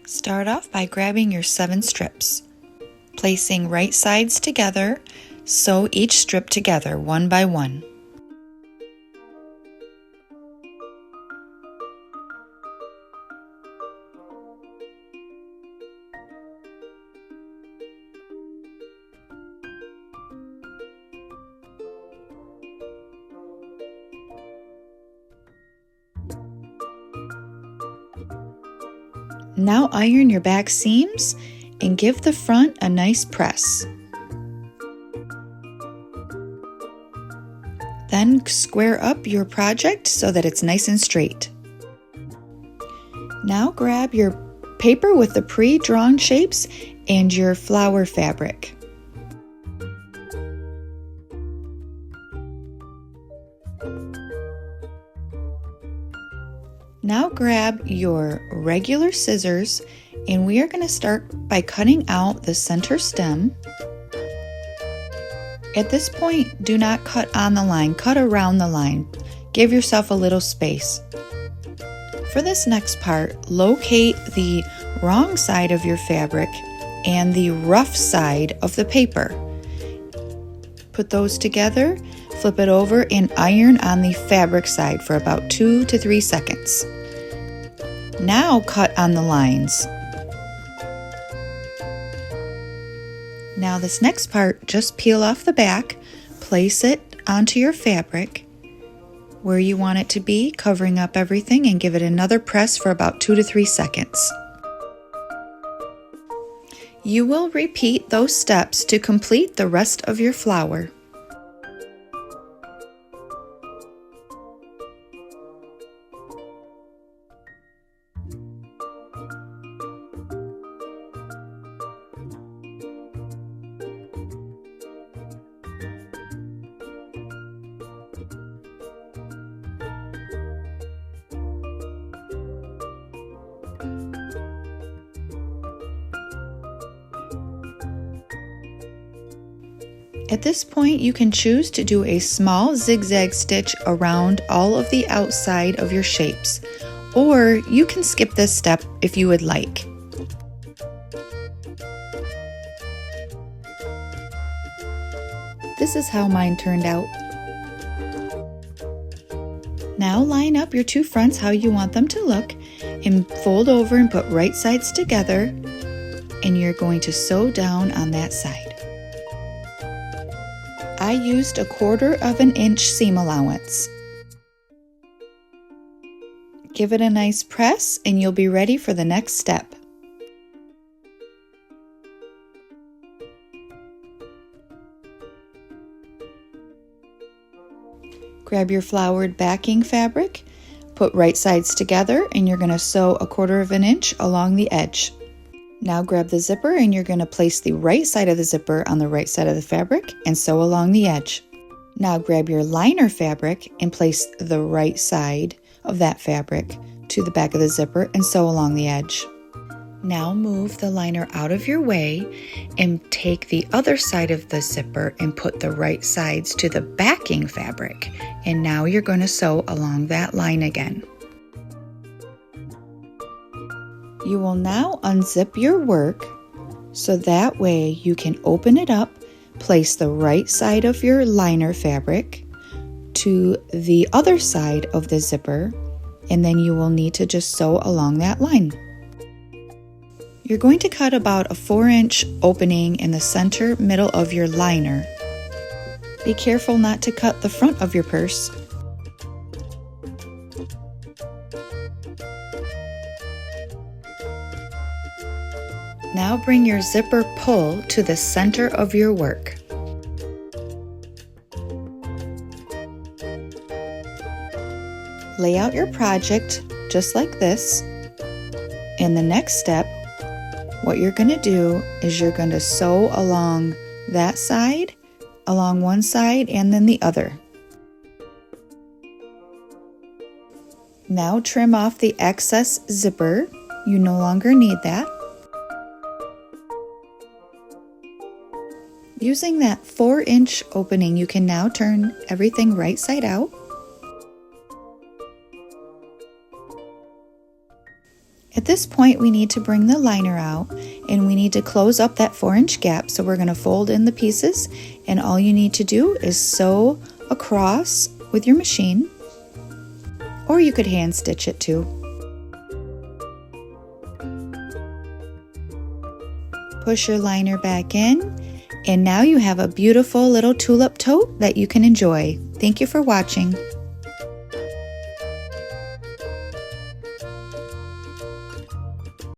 Start off by grabbing your 7 strips. Placing right sides together, sew each strip together one by one. Now iron your back seams and give the front a nice press. Then square up your project so that it's nice and straight. Now grab your paper with the pre-drawn shapes and your flower fabric. Now grab your regular scissors and we are going to start by cutting out the center stem. At this point, do not cut on the line, cut around the line. Give yourself a little space. For this next part, locate the wrong side of your fabric and the rough side of the paper. Put those together, flip it over, and iron on the fabric side for about 2 to 3 seconds. Now cut on the lines. Now this next part, just peel off the back, place it onto your fabric where you want it to be, covering up everything, and give it another press for about 2 to 3 seconds. You will repeat those steps to complete the rest of your flower. At this point, you can choose to do a small zigzag stitch around all of the outside of your shapes, or you can skip this step if you would like. This is how mine turned out. Now line up your 2 fronts how you want them to look and fold over and put right sides together, and you're going to sew down on that side. I used 1/4 inch seam allowance. Give it a nice press and you'll be ready for the next step. Grab your flowered backing fabric, put right sides together, and you're going to sew 1/4 inch along the edge. Now grab the zipper and you're going to place the right side of the zipper on the right side of the fabric and sew along the edge. Now grab your liner fabric and place the right side of that fabric to the back of the zipper and sew along the edge. Now move the liner out of your way and take the other side of the zipper and put the right sides to the backing fabric. And now you're going to sew along that line again. You will now unzip your work so that way you can open it up, place the right side of your liner fabric to the other side of the zipper, and then you will need to just sew along that line. You're going to cut about a 4-inch opening in the center middle of your liner. Be careful not to cut the front of your purse. Now bring your zipper pull to the center of your work. Lay out your project just like this. And the next step, what you're going to do is you're going to sew along that side, along one side, and then the other. Now trim off the excess zipper. You no longer need that. Using that 4-inch opening, you can now turn everything right side out. At this point, we need to bring the liner out and we need to close up that 4-inch gap. So we're going to fold in the pieces, and all you need to do is sew across with your machine, or you could hand stitch it too. Push your liner back in, and now you have a beautiful little tulip tote that you can enjoy. Thank you for watching.